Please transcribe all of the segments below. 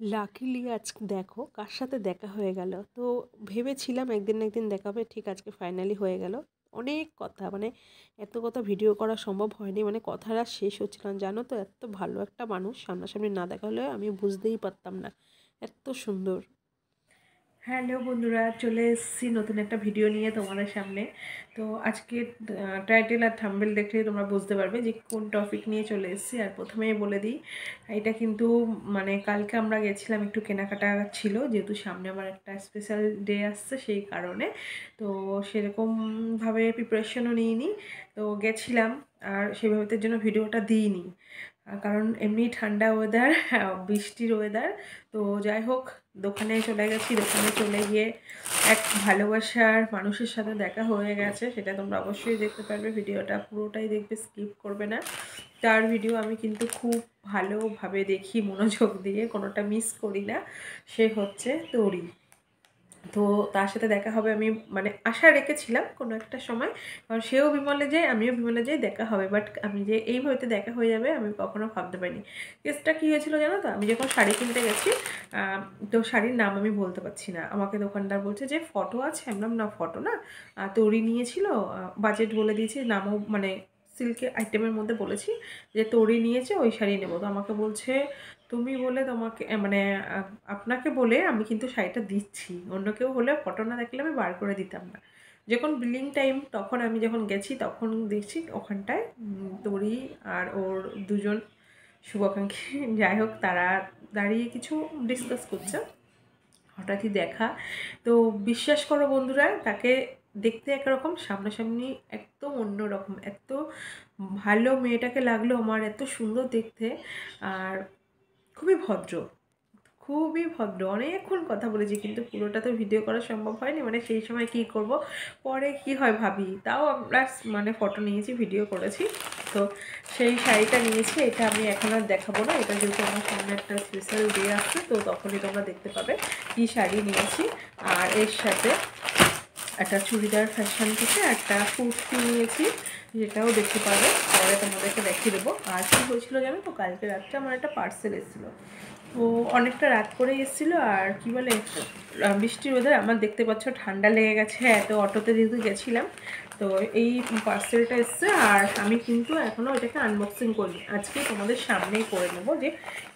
Luckily আজ দেখো কার সাথে দেখা হয়ে গেল। তো ভেবেছিলাম একদিন না একদিন দেখা হবে, ঠিক আজকে ফাইনালি হয়ে গেল। অনেক কথা মানে এত কথা ভিডিও করা সম্ভব হয়নি, মানে কথাটা শেষ হচ্ছিল না। জানো তো, এত ভালো একটা মানুষ সামনাসামনি না দেখা হলে আমি বুঝতেই পারতাম না এত সুন্দর। হ্যালো বন্ধুরা, চলে এসেছি নতুন একটা ভিডিও নিয়ে তোমাদের সামনে। তো আজকে টাইটেল আর থাম্বনেল দেখলেই তোমরা বুঝতে পারবে যে কোন টপিক নিয়ে চলে এসেছি। আর প্রথমেই বলে দিই, এটা কিন্তু মানে কালকে আমরা গেছিলাম, একটু কেনাকাটা ছিল, যেহেতু সামনে আমার একটা স্পেশাল ডে আসছে সেই কারণে। তো সেরকমভাবে প্রিপারেশনও নিইনি, তো গেছিলাম। আর সেভাবে জন্য ভিডিওটা দিইনি, কারণ এমনি ঠান্ডা ওয়েদার, বৃষ্টির ওয়েদার। তো যাই হোক, দোকানে চলে গেছি। দোকানে চলে গিয়ে এক ভালোবাসার মানুষের সাথে দেখা হয়ে গেছে, সেটা তোমরা অবশ্যই দেখতে পারবে। ভিডিওটা পুরোটাই দেখবে, স্কিপ করবে না। তার ভিডিও আমি কিন্তু খুব ভালোভাবে দেখি, মনোযোগ দিয়ে, কোনোটা মিস করি না। সে হচ্ছে তরি। তো তার সাথে দেখা হবে আমি মানে আশা রেখেছিলাম কোনো একটা সময়, কারণ সেও বিমলে যায় আমিও বিমলে যাই, দেখা হবে। বাট আমি যে এইভাবে দেখা হয়ে যাবে আমি কখনো ভাবতে পারিনি। কেসটা কী হয়েছিল জানো তো, আমি যখন শাড়ি কিনতে গেছি, তো শাড়ির নাম আমি বলতে পারছি না। আমাকে দোকানদার বলছে যে ফটো আছে, আমি বললাম না ফটো না, তৈরি নিয়েছিল, বাজেট বলে দিয়েছি, নামও মানে সিল্কের আইটেমের মধ্যে বলেছি যে তৈরি নিয়েছে, ওই শাড়ি নেবো। তো আমাকে বলছে তুমি বলে তোমাকে মানে আপনাকে বলে আমি কিন্তু শাড়িটা দিচ্ছি, অন্য কেউ হলে ফটো না দেখলে আমি বার করে দিতাম না। যখন বিলিং টাইম, তখন আমি যখন গেছি তখন দেখছি ওখানটায় তরি আর ওর দুজন শুভাকাঙ্ক্ষী, যাই হোক, তারা দাঁড়িয়ে কিছু ডিসকাস করছে। হঠাৎই দেখা। তো বিশ্বাস করো বন্ধুরা, তাকে দেখতে একরকম, সামনাসামনি একদম অন্যরকম। এত ভালো মেয়েটাকে লাগলো আমার, এত সুন্দর দেখতে। আর খুবই ভদ্র, খুবই ভদ্র। অনেকক্ষণ কথা বলেছি, কিন্তু পুরোটা তো ভিডিও করা সম্ভব হয়নি, মানে সেই সময় কি করব, পরে কি হয় ভাবি। তাও আমরা মানে ফটো নিয়েছি, ভিডিও করেছি। তো সেই শাড়িটা নিয়েছি, এটা আমি এখন আর দেখাবো না, এটা যেহেতু আমার সামনে একটা স্পেশাল ডে আসছে, তো তখনই তোমরা দেখতে পাবে কি শাড়ি নিয়েছি। আর এর সাথে একটা চুড়িদার ফ্যাশন থেকে একটা কুর্তি নিয়েছি, যেটাও দেখতে পাবে, পরে তোমাদেরকে দেখিয়ে দেবো। আর কী হয়েছিল জানো তো, কালকে রাত্রে আমার একটা পার্সেল এসেছিলো। তো অনেকটা রাত করেই এসেছিলো, আর কি বলে বৃষ্টির ওয়েদার, আমার দেখতে পাচ্ছ ঠান্ডা লেগে গেছে, এত অটোতে যেহেতু গেছিলাম। তো এই পার্সেলটা এসছে, আর আমি কিন্তু এখনও এটাকে আনবক্সিং করিনি, আজকে তোমাদের সামনেই করে নেবো যে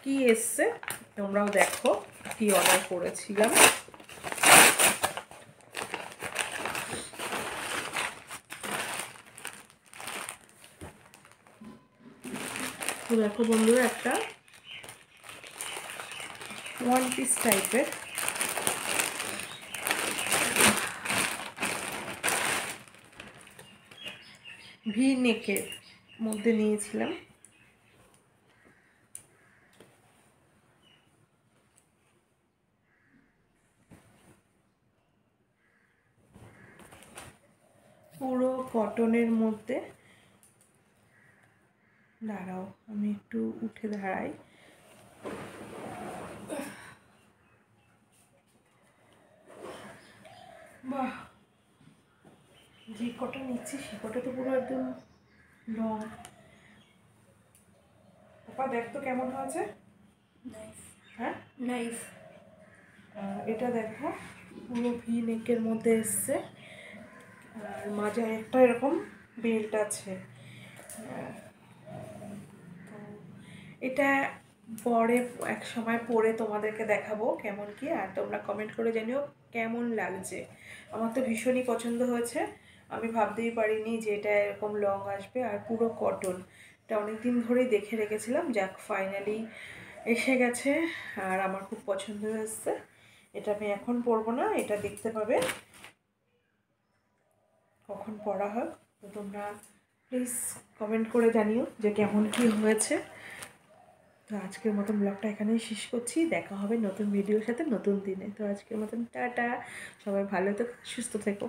কি এসছে। তোমরাও দেখো কি অর্ডার করেছিলাম। তো দেখো বন্ধুরা, একটা ওয়ান পিস টাইপের ভি নেকের মধ্যে নিয়েছিলাম। পুরো কটনের মধ্যে। দাঁড়াও আমি একটু উঠে দাঁড়াই। বাহ, যে কটা নিচ্ছি সে কটা তো পুরো একদম লং। পাপা দেখ তো কেমন হয়েছে। হ্যাঁ নাইস। এটা দেখো পুরো ভি নেকের মধ্যে এসছে, আর মাঝে একটা এরকম বেল্ট আছে। তো এটা পরে এক সময় পরে তোমাদেরকে দেখাবো কেমন কি, আর তোমরা কমেন্ট করে জানিও কেমন লাগছে। আমার তো ভীষণই পছন্দ হয়েছে, আমি ভাবতেই পারিনি যে এটা এরকম লং আসবে, আর পুরো কটন। এটা অনেকদিন ধরেই দেখে রেখেছিলাম, যাক ফাইনালি এসে গেছে, আর আমার খুব পছন্দ হয়েছে। এটা আমি এখন পরবো না, এটা দেখতে পাবে কখন পরা হয়। তো তোমরা প্লিজ কমেন্ট করে জানিও যে কেমন কি হয়েছে। তো আজকের মতন ব্লগটা এখানেই শেষ করছি, দেখা হবে নতুন ভিডিওর সাথে নতুন দিনে। তো আজকের মতন টাটা, সবাই ভালো থেকো, সুস্থ থেকো।